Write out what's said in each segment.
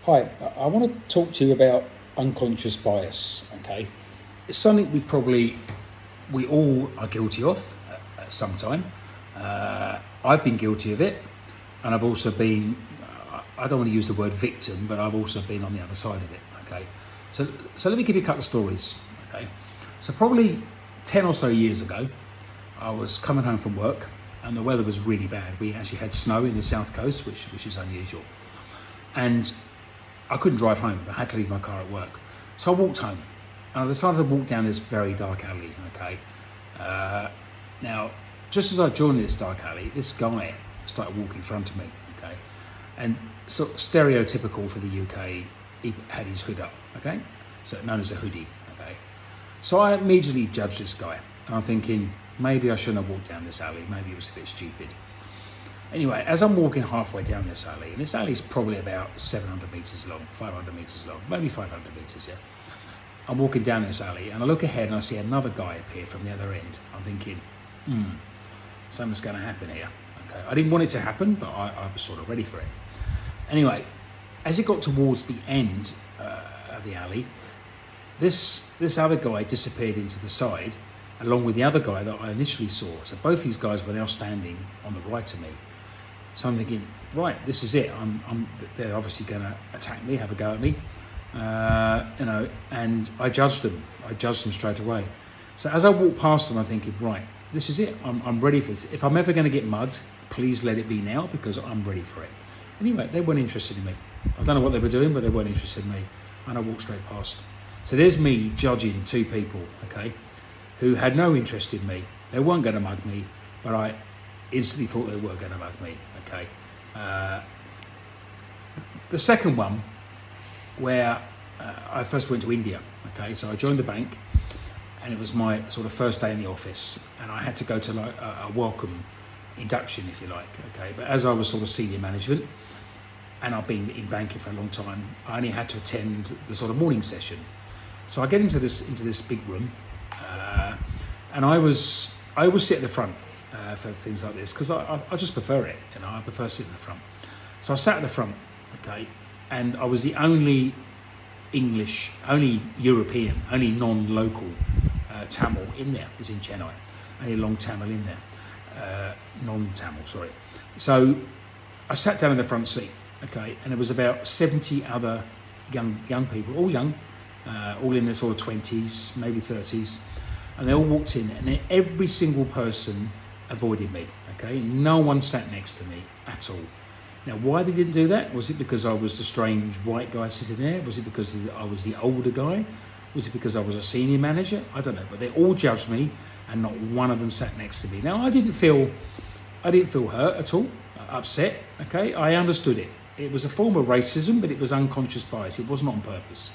Hi, I want to talk to you about unconscious bias. Okay, it's something we all are guilty of at some time. I've been guilty of it, and I've also been. I don't want to use the word victim, but I've also been on the other side of it. Okay, so let me give you a couple of stories. Okay, so probably 10 or so years ago, I was coming home from work, and the weather was really bad. We actually had snow in the south coast, which is unusual, and I couldn't drive home. I had to leave my car at work. So I walked home, and I decided to walk down this very dark alley, okay? Now, just as I joined this dark alley, this guy started walking in front of me, okay? And so stereotypical for the UK, he had his hood up, okay? So known as a hoodie, okay? So I immediately judged this guy, and I'm thinking, maybe I shouldn't have walked down this alley. Maybe it was a bit stupid. Anyway, as I'm walking halfway down this alley, and this alley is probably about 700 metres long, 500 metres long, maybe 500 metres, yeah. I'm walking down this alley, and I look ahead and I see another guy appear from the other end. I'm thinking, something's going to happen here. Okay, I didn't want it to happen, but I was sort of ready for it. Anyway, as it got towards the end of the alley, this other guy disappeared into the side, along with the other guy that I initially saw. So both these guys were now standing on the right of me. So I'm thinking, right, this is it. They're obviously going to attack me, have a go at me, and I judged them. I judged them straight away. So as I walked past them, I'm thinking, right, this is it. I'm ready for this. If I'm ever going to get mugged, please let it be now, because I'm ready for it. Anyway, they weren't interested in me. I don't know what they were doing, but they weren't interested in me. And I walked straight past. So there's me judging two people, okay, who had no interest in me. They weren't going to mug me, but I instantly thought they were going to mug me, okay. The second one, where I first went to India, okay, so I joined the bank, and it was my sort of first day in the office, and I had to go to like a welcome induction, if you like, okay. But as I was sort of senior management, and I've been in banking for a long time, I only had to attend the sort of morning session. So I get into this big room, and I always sit at the front for things like this, because I just prefer it, I prefer sitting at the front. So I sat at the front, okay, and I was the only English, only European, only non-local Tamil in there. It was in Chennai, only long Tamil in there, non-Tamil, sorry. So I sat down in the front seat, okay, and there was about 70 other young people, all young, all in their sort of 20s, maybe 30s, and they all walked in, and every single person avoided me, okay? No one sat next to me at all. Now, why they didn't do that? Was it because I was the strange white guy sitting there? Was it because I was the older guy? Was it because I was a senior manager? I don't know, but they all judged me, and not one of them sat next to me. Now, I didn't feel hurt at all, upset, okay? I understood it. It was a form of racism, but it was unconscious bias. It wasn't on purpose.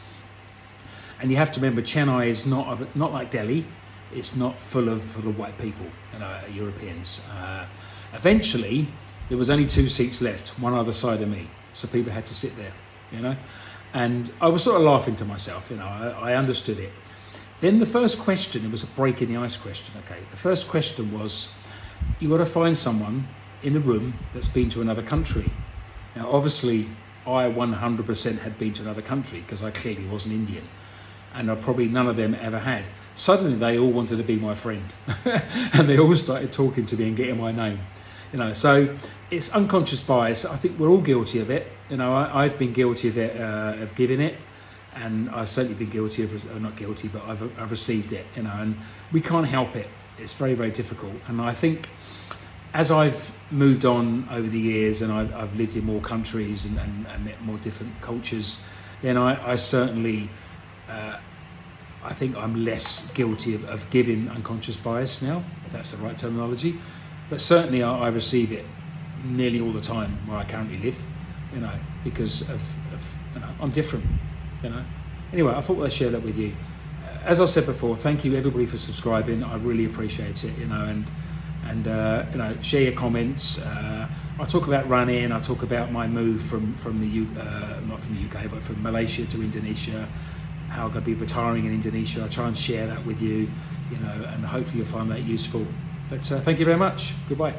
And you have to remember, Chennai is not like Delhi. It's not full of white people, Europeans. Eventually, there was only 2 seats left, one either side of me. So people had to sit there, And I was sort of laughing to myself, I understood it. Then the first question, it was a break in the ice question, okay. The first question was, you got to find someone in the room that's been to another country. Now, obviously, I 100% had been to another country, because I clearly wasn't Indian. And probably none of them ever had. Suddenly they all wanted to be my friend. And they all started talking to me and getting my name. So it's unconscious bias. I think we're all guilty of it. I've been guilty of it, of giving it. And I've certainly been guilty of, not guilty, but I've received it, and we can't help it. It's very, very difficult. And I think as I've moved on over the years, and I've lived in more countries and met more different cultures, then I certainly, I think I'm less guilty of giving unconscious bias now, if that's the right terminology. But certainly I receive it nearly all the time where I currently live, because of I'm different, Anyway, I thought I'd share that with you. As I said before, thank you everybody for subscribing. I really appreciate it, and share your comments. I talk about running. I talk about my move from not from the UK, but from Malaysia to Indonesia. How I'm going to be retiring in Indonesia. I try and share that with you, and hopefully you'll find that useful. But thank you very much. Goodbye.